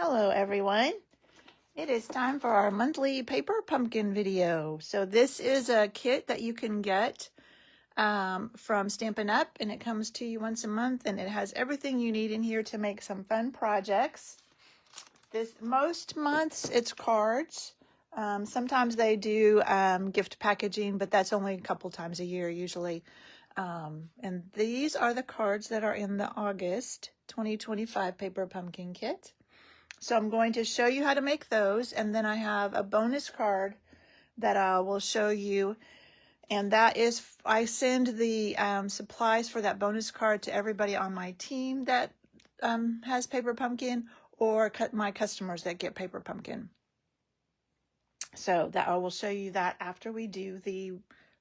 Hello everyone. It is time for our monthly paper pumpkin video. So this is a kit that you can get from Stampin' Up! And it comes to you once a month and it has everything you need in here to make some fun projects. Most months it's cards. Sometimes they do gift packaging, but that's only a couple times a year usually. And these are the cards that are in the August 2025 paper pumpkin kit. So I'm going to show you how to make those, and then I have a bonus card that I will show you, and that is, I send the supplies for that bonus card to everybody on my team that has paper pumpkin, or my customers that get paper pumpkin. So that I will show you that after we do the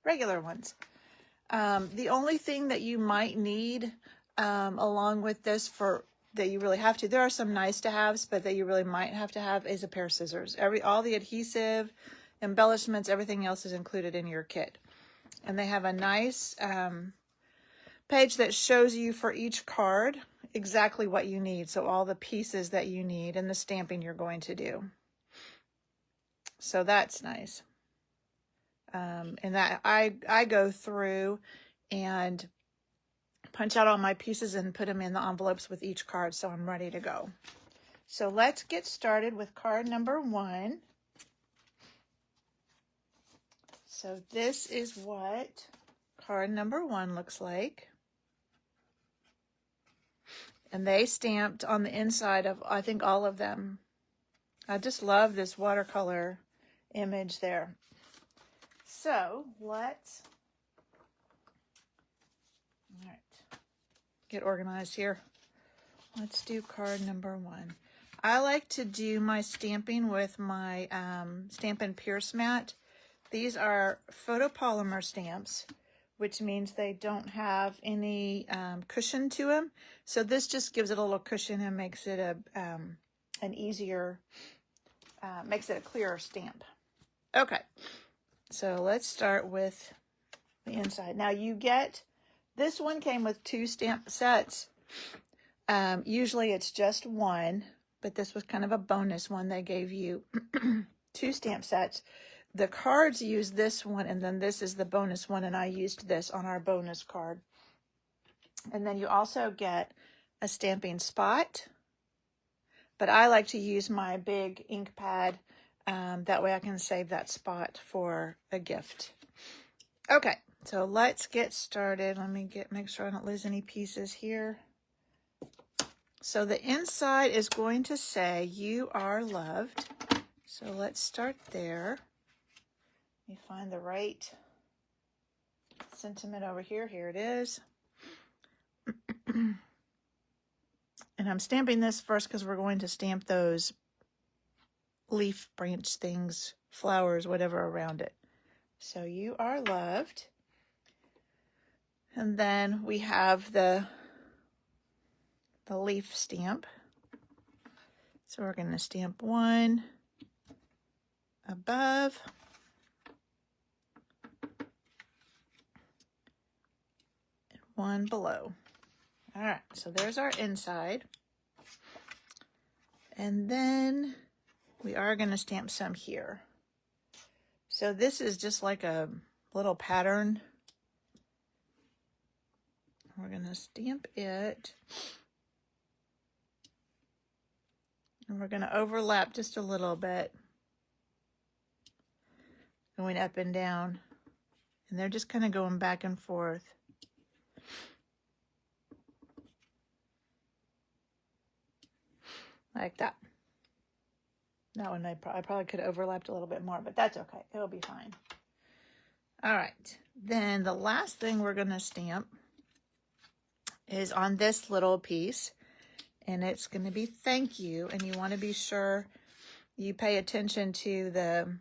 regular ones. The only thing that you might need along with this that you really have to, there are some nice to haves, but that you really might have to have is a pair of scissors. All the adhesive, embellishments, everything else is included in your kit. And they have a nice page that shows you for each card exactly what you need. So all the pieces that you need and the stamping you're going to do. So that's nice. And that I go through and punch out all my pieces and put them in the envelopes with each card, so I'm ready to go. So let's get started with card number 1. So this is what card number 1 looks like. And they stamped on the inside of, I think, all of them. I just love this watercolor image there. So let's get organized here. Let's do card number 1. I like to do my stamping with my Stampin' Pierce mat. These are photopolymer stamps, which means they don't have any cushion to them. So this just gives it a little cushion and makes it an easier, makes it a clearer stamp. Okay, so let's start with the inside. Now this one came with 2 stamp sets. Usually it's just 1, but this was kind of a bonus one. They gave you 2 stamp sets. The cards use this one, and then this is the bonus one, and I used this on our bonus card. And then you also get a stamping spot, but I like to use my big ink pad. That way I can save that spot for a gift. Okay. So let's get started. Let me make sure I don't lose any pieces here. So the inside is going to say, "You are loved." So let's start there. Let me find the right sentiment over here. Here it is. And I'm stamping this first because we're going to stamp those leaf branch things, flowers, whatever around it. So you are loved. And then we have the leaf stamp. So we're going to stamp 1 above. And 1 below. All right, so there's our inside. And then we are going to stamp some here. So this is just like a little pattern. We're going to stamp it. And we're going to overlap just a little bit. Going up and down. And they're just kind of going back and forth. Like that. That one I probably could have overlapped a little bit more, but that's okay. It'll be fine. All right. Then the last thing we're going to stamp is on this little piece, and it's going to be "Thank you," and you want to be sure you pay attention to the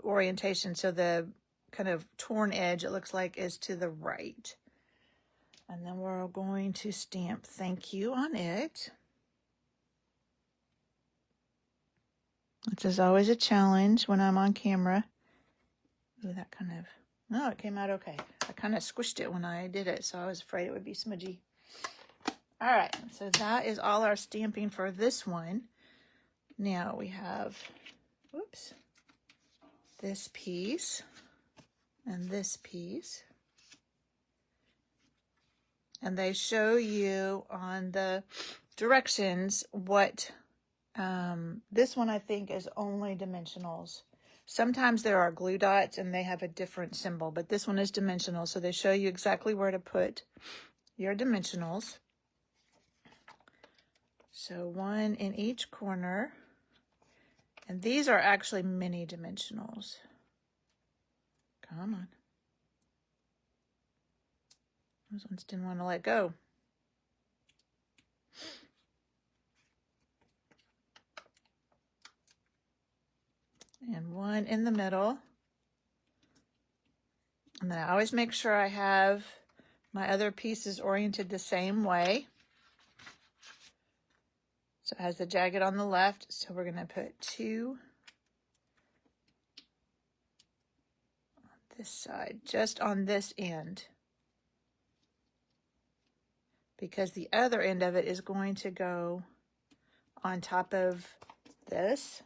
orientation. So the kind of torn edge, it looks like, is to the right. And then we're going to stamp "Thank you" on it, which is always a challenge when I'm on camera. Ooh, that kind of, no, it came out okay. I kind of squished it when I did it, so I was afraid it would be smudgy. All right, so that is all our stamping for this one. Now we have, whoops, this piece and this piece. And they show you on the directions what, this one I think is only dimensionals. Sometimes there are glue dots and they have a different symbol, but this one is dimensional. So they show you exactly where to put your dimensionals. So one in each corner. And these are actually mini dimensionals. Come on. Those ones didn't want to let go. And one in the middle. And then I always make sure I have my other pieces oriented the same way. So it has the jagged on the left, so we're going to put 2 on this side, just on this end. Because the other end of it is going to go on top of this.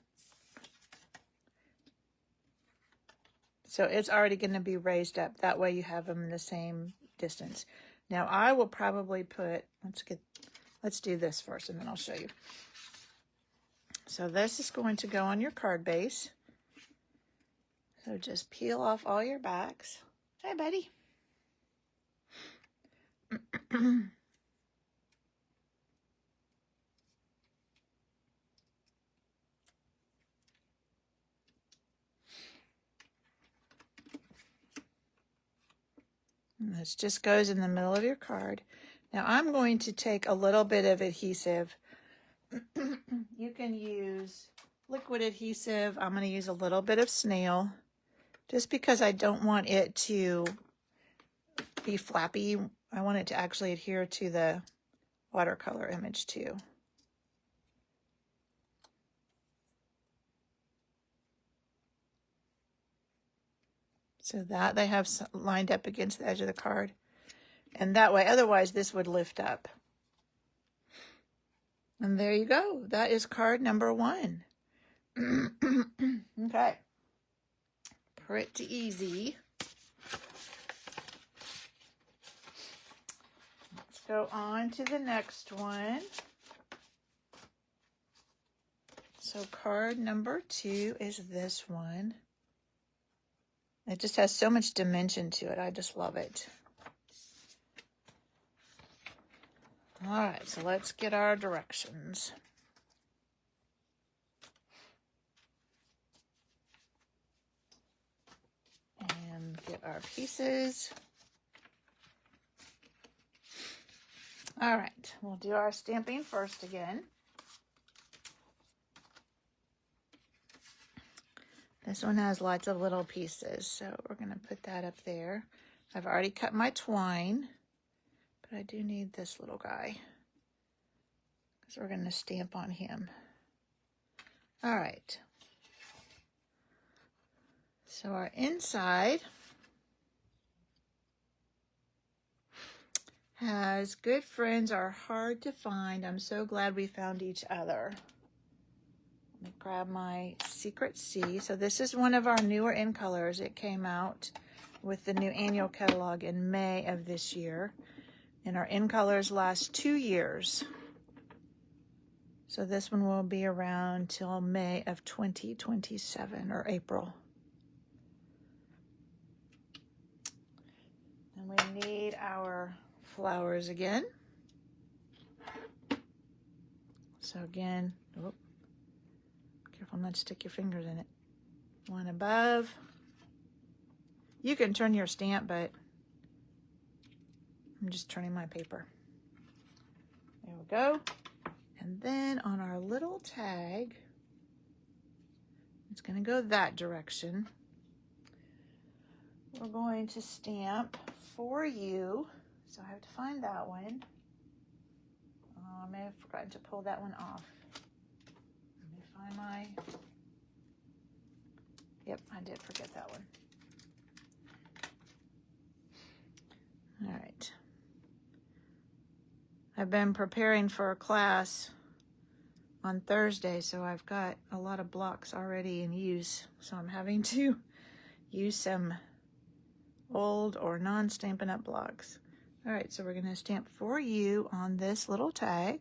So it's already going to be raised up. That way you have them in the same distance. Now I will probably put, let's do this first and then I'll show you. So this is going to go on your card base. So just peel off all your backs. Hi, buddy. And this just goes in the middle of your card. Now I'm going to take a little bit of adhesive. You can use liquid adhesive. I'm going to use a little bit of snail just because I don't want it to be flappy. I want it to actually adhere to the watercolor image too. So that they have lined up against the edge of the card. And that way, otherwise this would lift up. And there you go. That is card number 1. Okay. Pretty easy. Let's go on to the next one. So card number 2 is this one. It just has so much dimension to it. I just love it. All right, so let's get our directions. And get our pieces. All right, we'll do our stamping first again. This one has lots of little pieces, so we're going to put that up there. I've already cut my twine, but I do need this little guy because we're going to stamp on him. All right. So our inside has good friends are hard to find. I'm so glad we found each other. Let me grab my Secret C. So this is one of our newer in colors. It came out with the new annual catalog in May of this year. And our in colors last 2 years. So this one will be around till May of 2027 or April. And we need our flowers again. So again, oh, careful not to stick your fingers in it. One above. You can turn your stamp, but I'm just turning my paper. There we go. And then on our little tag, it's going to go that direction. We're going to stamp For You. So I have to find that one. I may have forgotten to pull that one off. Let me find my... Yep, I did forget that one. All right. I've been preparing for a class on Thursday, so I've got a lot of blocks already in use. So I'm having to use some old or non-Stampin' Up! Blocks. All right, so we're going to stamp for you on this little tag.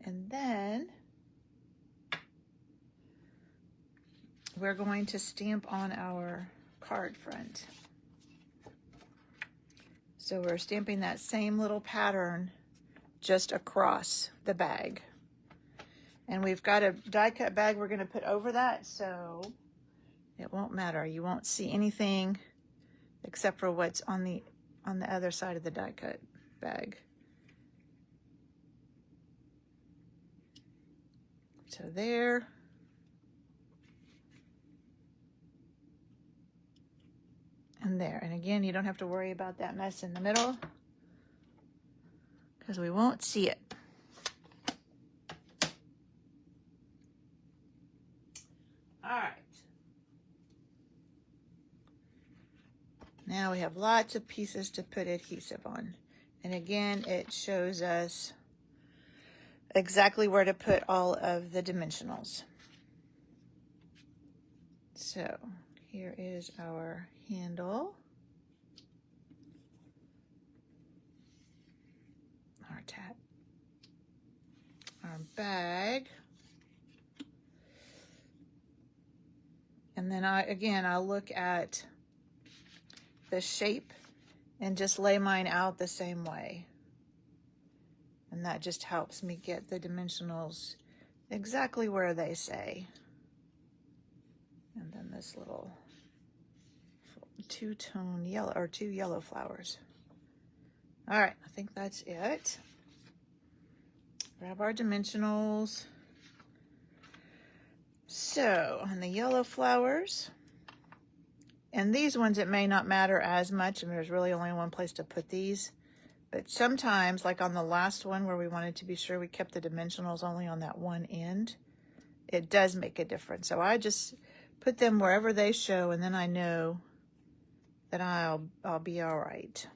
And then we're going to stamp on our card front. So we're stamping that same little pattern just across the bag. And we've got a die cut bag we're going to put over that, so it won't matter. You won't see anything except for what's on the other side of the die cut bag. So there. And there. And again, you don't have to worry about that mess in the middle because we won't see it. All right. Now we have lots of pieces to put adhesive on. And again, it shows us exactly where to put all of the dimensionals. So here is our handle, our tab, our bag, and then I'll look at the shape and just lay mine out the same way. And that just helps me get the dimensionals exactly where they say. And then this little two-tone yellow, or 2 yellow flowers. All right, I think that's it. Grab our dimensionals. So on the yellow flowers, and these ones, it may not matter as much, and there's really only one place to put these. But sometimes, like on the last one where we wanted to be sure we kept the dimensionals only on that one end, it does make a difference. So I just put them wherever they show, and then I know that I'll be all right.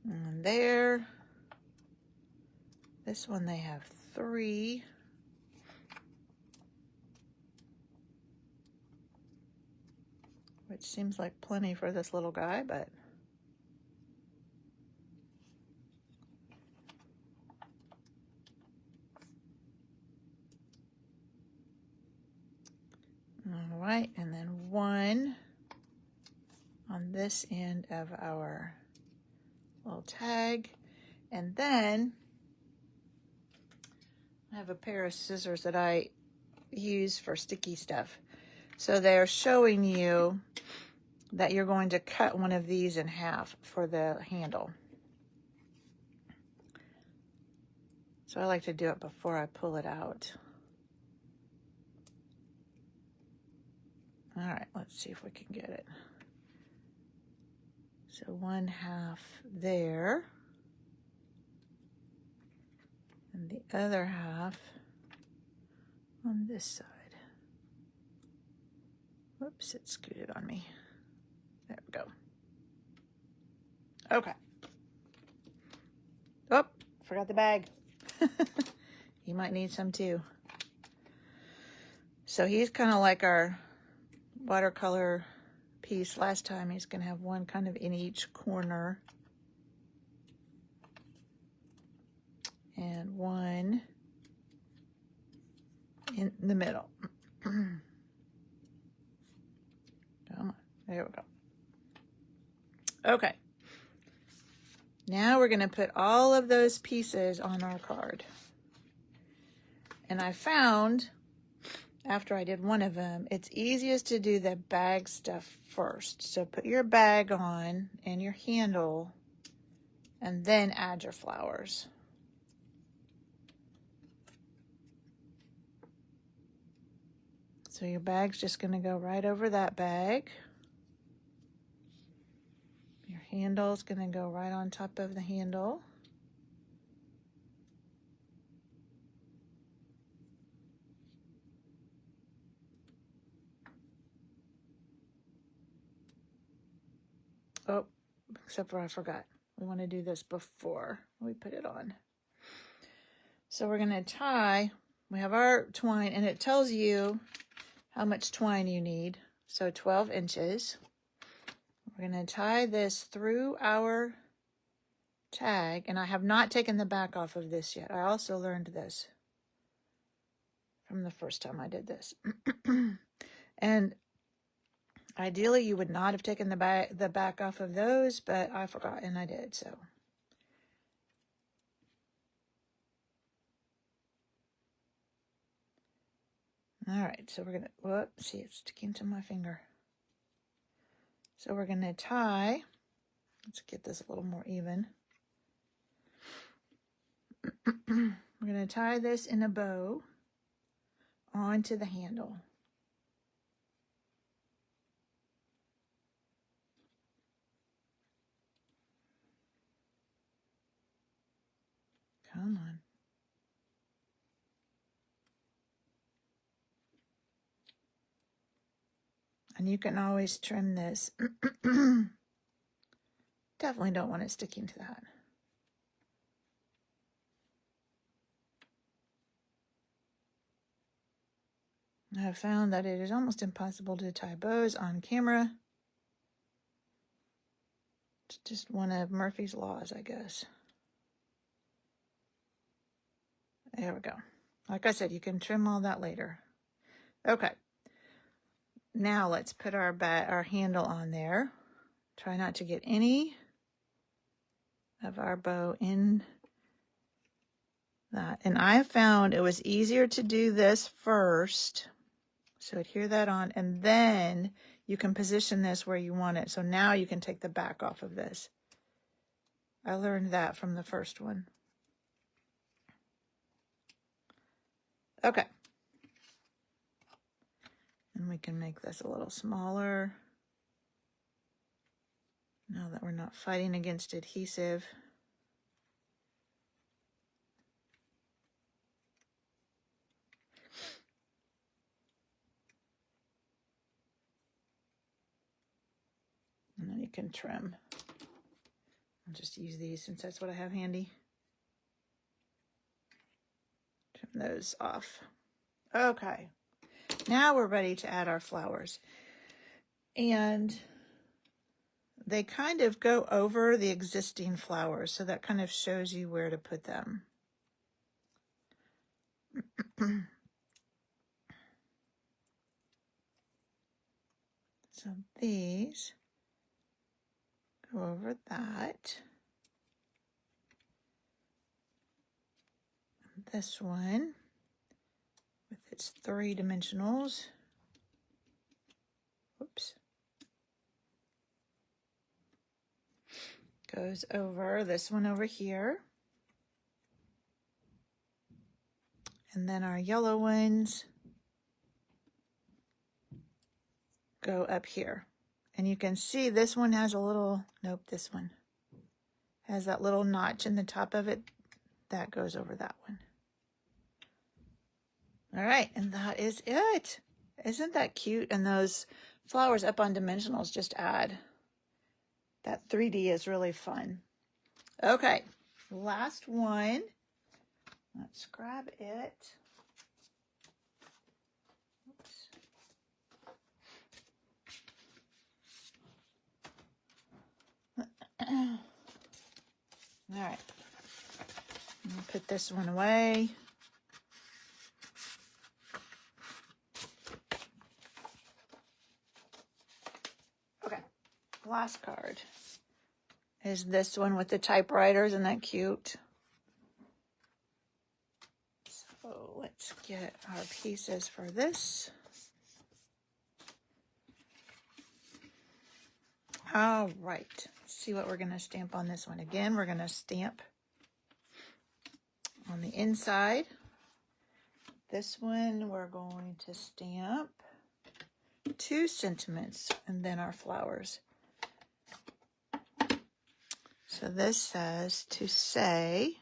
And there, this one they have 3. Which seems like plenty for this little guy, but all right, and then 1 on this end of our little tag. And then I have a pair of scissors that I use for sticky stuff. So they're showing you that you're going to cut one of these in half for the handle. So I like to do it before I pull it out. All right, let's see if we can get it. So 1/2 there, and the other half on this side. Whoops, it scooted on me. There we go. Okay. Oh, forgot the bag. You might need some too. So he's kind of like our watercolor piece last time. He's going to have 1 kind of in each corner. And 1 in the middle. Come on, there we go. Okay. Now we're going to put all of those pieces on our card. And I found, after I did one of them, it's easiest to do the bag stuff first. So put your bag on and your handle, and then add your flowers. So your bag's just going to go right over that bag. Your handle is going to go right on top of the handle. Oh, except for I forgot. We want to do this before we put it on. So we're going to tie, we have our twine, and it tells you how much twine you need. So 12 inches. We're going to tie this through our tag, and I have not taken the back off of this yet. I also learned this from the first time I did this. And ideally, you would not have taken the back off of those, but I forgot, and I did, so. All right, so we're going to, whoops, see, it's sticking to my finger. So we're going to tie, let's get this a little more even. We're going to tie this in a bow onto the handle. Come on. And you can always trim this. Definitely don't want it sticking to that. I have found that it is almost impossible to tie bows on camera. It's just one of Murphy's laws, I guess. There we go. Like I said, you can trim all that later. Okay. Now let's put our handle on there. Try not to get any of our bow in that. And I found it was easier to do this first. So adhere that on, and then you can position this where you want it. So now you can take the back off of this. I learned that from the first one. Okay. And we can make this a little smaller. Now that we're not fighting against adhesive. And then you can trim. I'll just use these since that's what I have handy. Trim those off. Okay. Now we're ready to add our flowers. And they kind of go over the existing flowers, so that kind of shows you where to put them. So these go over that. And this one, with its 3 dimensionals, whoops, goes over this one over here. And then our yellow ones go up here. And you can see this one has a little, nope, this one has that little notch in the top of it. That goes over that one. All right, and that is it. Isn't that cute? And those flowers up on dimensionals just add. That 3D is really fun. Okay, last one. Let's grab it. Oops. All right. Put this one away. Okay, last card is this one with the typewriters. Isn't that cute? So let's get our pieces for this. All right, let's see what we're going to stamp on this one. Again, we're going to stamp on the inside. This one we're going to stamp 2 sentiments and then our flowers. So this says to say,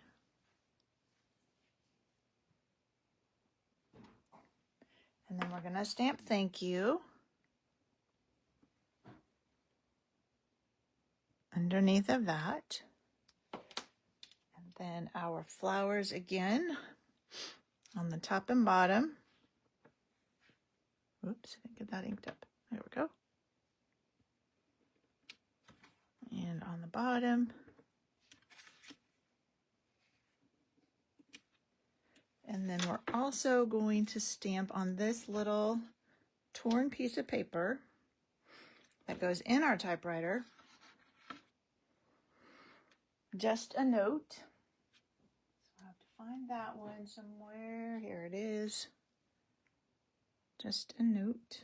and then we're going to stamp thank you. underneath of that. And then our flowers again on the top and bottom. Oops, I didn't get that inked up. There we go. And on the bottom. And then we're also going to stamp on this little torn piece of paper that goes in our typewriter. Just a note. So I have to find that one somewhere. Here it is. Just a note.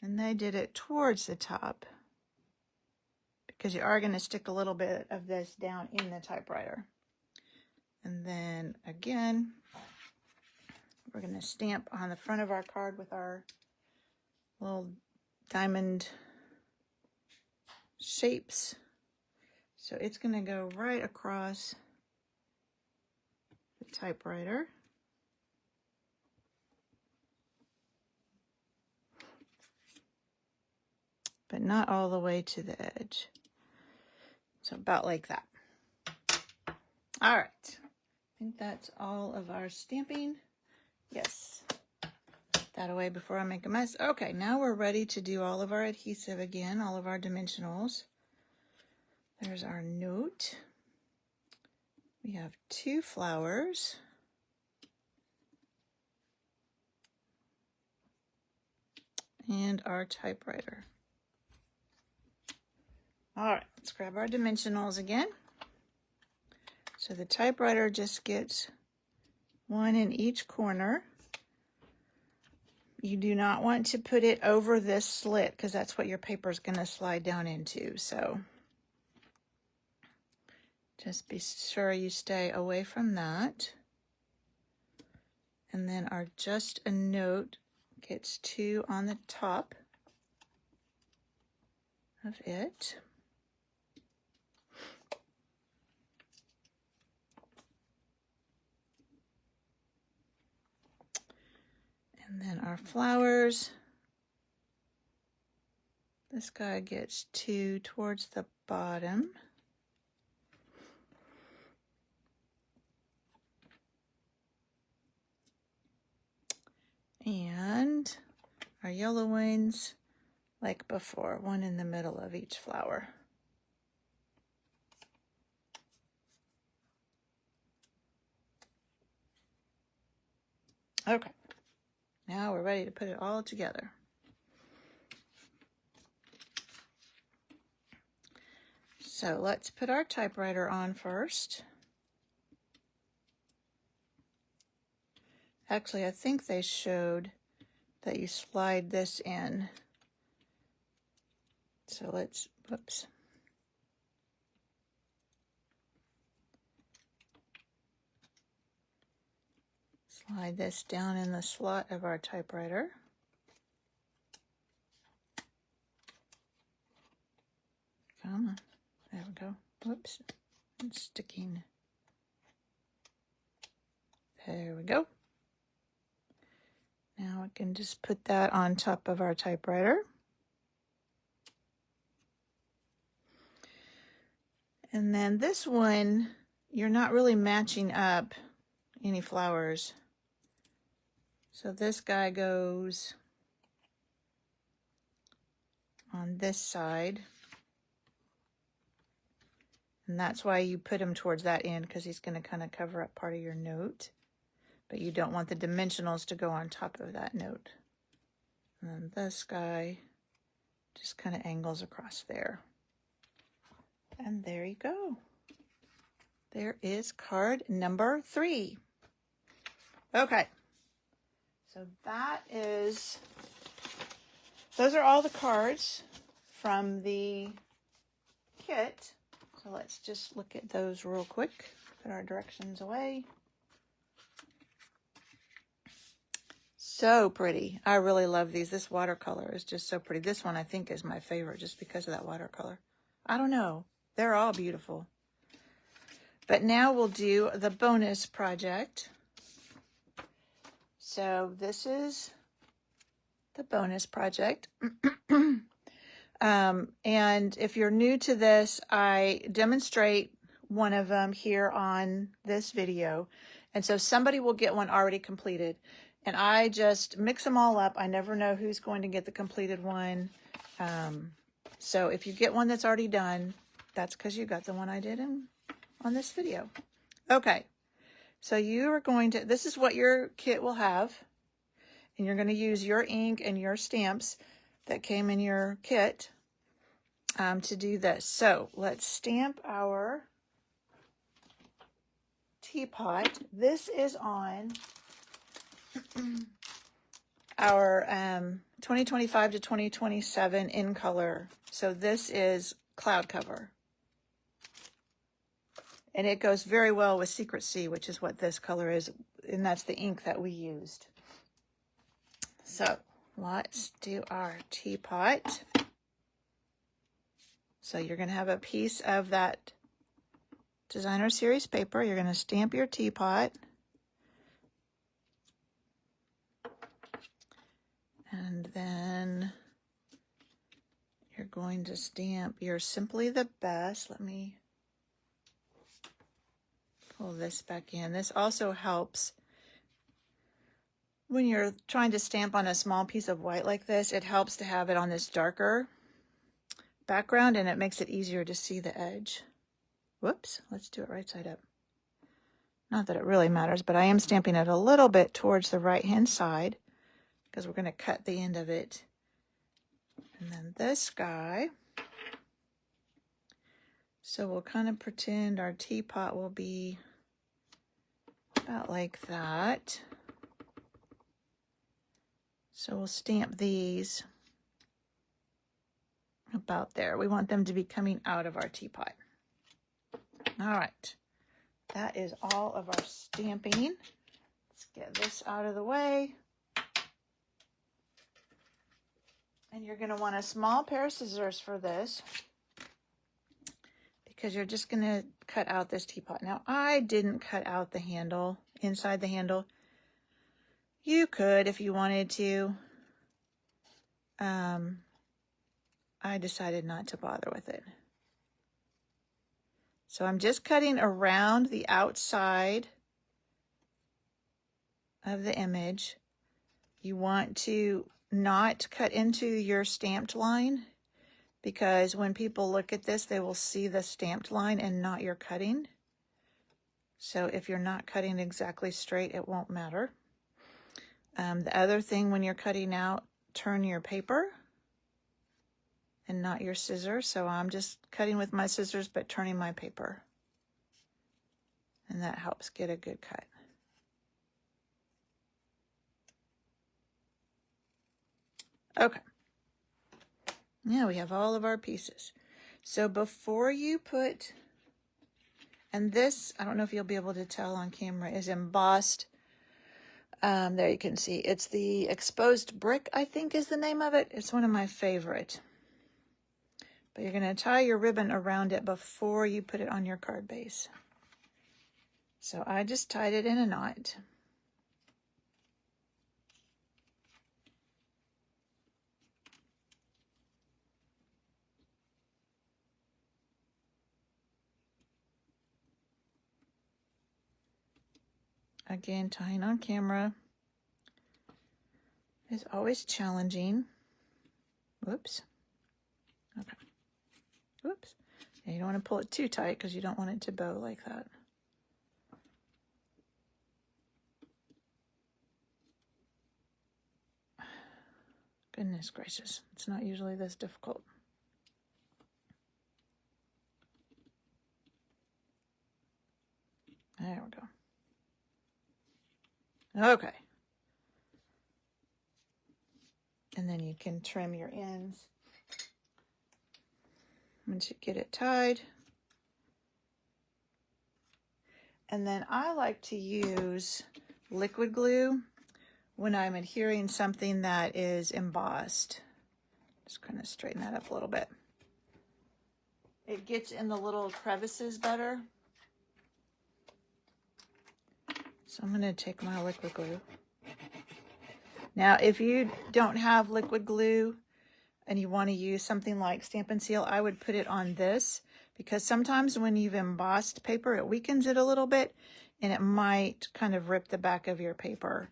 And they did it towards the top because you are going to stick a little bit of this down in the typewriter. And then again, we're going to stamp on the front of our card with our little diamond shapes. So it's going to go right across the typewriter. But not all the way to the edge. So about like that. All right. I think that's all of our stamping. Yes. Put that away before I make a mess. Okay, now we're ready to do all of our adhesive again, all of our dimensionals. There's our note. We have 2 flowers. And our typewriter. All right, let's grab our dimensionals again. So the typewriter just gets 1 in each corner. You do not want to put it over this slit because that's what your paper is going to slide down into. So just be sure you stay away from that. And then our just a note gets 2 on the top of it. And then our flowers, this guy gets 2 towards the bottom. And our yellow ones, like before, 1 in the middle of each flower. Okay. Now we're ready to put it all together. So let's put our typewriter on first. Actually, I think they showed that you slide this in. So let's, whoops. Slide this down in the slot of our typewriter. Come on. There we go. Whoops. It's sticking. There we go. Now I can just put that on top of our typewriter. And then this one, you're not really matching up any flowers. So this guy goes on this side. And that's why you put him towards that end, because he's going to kind of cover up part of your note. But you don't want the dimensionals to go on top of that note. And then this guy just kind of angles across there. And there you go. There is card number 3. Okay. So those are all the cards from the kit. So let's just look at those real quick. Put our directions away. So pretty. I really love these. This watercolor is just so pretty. This one I think is my favorite just because of that watercolor. I don't know. They're all beautiful. But now we'll do the bonus project. So this is the bonus project. And if you're new to this, I demonstrate one of them here on this video. And so somebody will get one already completed. And I just mix them all up. I never know who's going to get the completed one. So if you get one that's already done, that's because you got the one I did on this video. Okay, so you are going to, this is what your kit will have. And you're going to use your ink and your stamps that came in your kit to do this. So let's stamp our teapot. This is on our 2025 to 2027 in color. So this is Cloud Cover. And it goes very well with Secret Sea, which is what this color is. And that's the ink that we used. So let's do our teapot. So you're going to have a piece of that Designer Series paper. You're going to stamp your teapot. And then you're going to stamp your Simply the Best. Let me pull this back in. This also helps when you're trying to stamp on a small piece of white like this. It helps to have it on this darker background, and it makes it easier to see the edge. Whoops, let's do it right side up. Not that it really matters, but I am stamping it a little bit towards the right-hand side because we're going to cut the end of it. And then this guy. So we'll kind of pretend our teapot will be about like that. So we'll stamp these about there. We want them to be coming out of our teapot. All right, that is all of our stamping. Let's get this out of the way. And you're going to want a small pair of scissors for this because you're just going to cut out this teapot. Now, I didn't cut out the handle, inside the handle. You could if you wanted to. I decided not to bother with it. So I'm just cutting around the outside of the image. You want to not cut into your stamped line because when people look at this, they will see the stamped line and not your cutting. So if you're not cutting exactly straight, it won't matter. The other thing when you're cutting out, turn your paper and not your scissors. So I'm just cutting with my scissors, but turning my paper. And that helps get a good cut. Okay. Now we have all of our pieces. So before you put, and this, I don't know if you'll be able to tell on camera, is embossed. There you can see. It's the Exposed Brick, I think is the name of it. It's one of my favorite. But you're going to tie your ribbon around it before you put it on your card base. So I just tied it in a knot. Again, tying on camera is always challenging. Whoops. Okay. Whoops. And you don't want to pull it too tight because you don't want it to bow like that. Goodness gracious. It's not usually this difficult. There we go. Okay. And then you can trim your ends once you get it tied. And then I like to use liquid glue when I'm adhering something that is embossed. Just kind of straighten that up a little bit. It gets in the little crevices better. So I'm going to take my liquid glue. Now, if you don't have liquid glue, and you want to use something like Stampin' Seal, I would put it on this, because sometimes when you've embossed paper, it weakens it a little bit, and it might kind of rip the back of your paper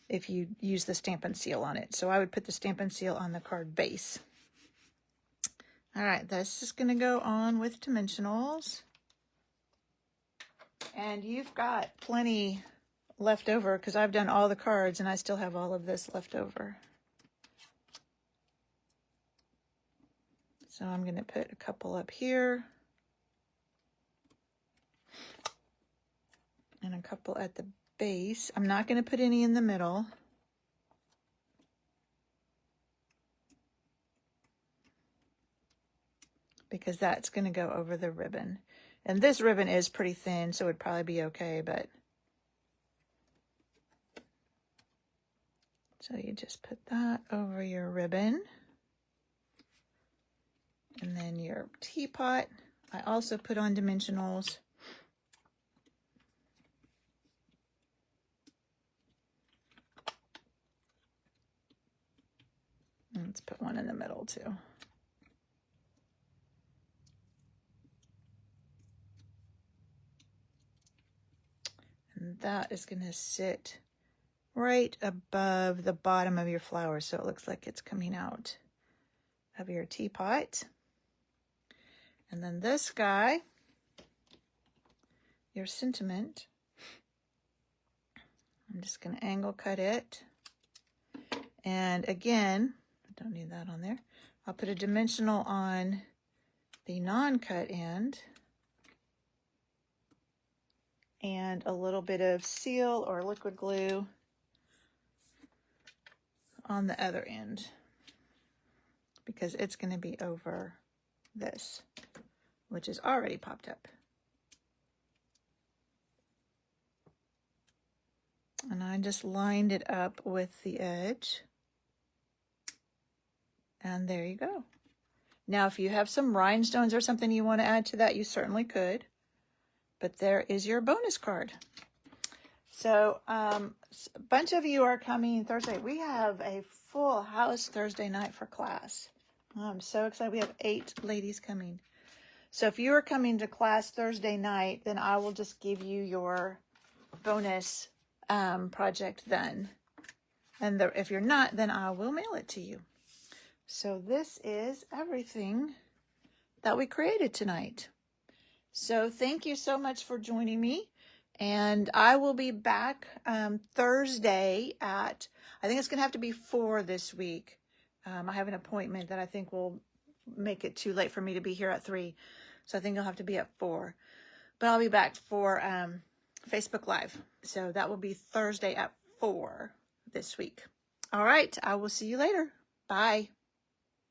if you use the Stampin' Seal on it. So I would put the Stampin' Seal on the card base. All right, this is going to go on with dimensionals. And you've got plenty left over because I've done all the cards and I still have all of this left over. So I'm going to put a couple up here and a couple at the base. I'm not going to put any in the middle. Because that's going to go over the ribbon. And this ribbon is pretty thin, so it would probably be okay, but... So you just put that over your ribbon. And then your teapot, I also put on dimensionals. Let's put one in the middle too. And that is going to sit right above the bottom of your flower, so it looks like it's coming out of your teapot. And then this guy, your sentiment, I'm just going to angle cut it. And again, I don't need that on there. I'll put a dimensional on the non-cut end and a little bit of seal or liquid glue on the other end, because it's going to be over this, which is already popped up. And I just lined it up with the edge. And there you go. Now, if you have some rhinestones or something you want to add to that, you certainly could. But there is your bonus card. So a bunch of you are coming Thursday. We have a full house Thursday night for class. I'm so excited. We have 8 ladies coming. So if you are coming to class Thursday night, then I will just give you your bonus project then. And if you're not, then I will mail it to you. So this is everything that we created tonight. So thank you so much for joining me. And I will be back Thursday at, I think it's going to have to be 4 this week. I have an appointment that I think will make it too late for me to be here at 3. So I think it'll have to be at 4. But I'll be back for Facebook Live. So that will be Thursday at 4 this week. All right. I will see you later. Bye.